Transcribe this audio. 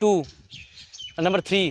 3،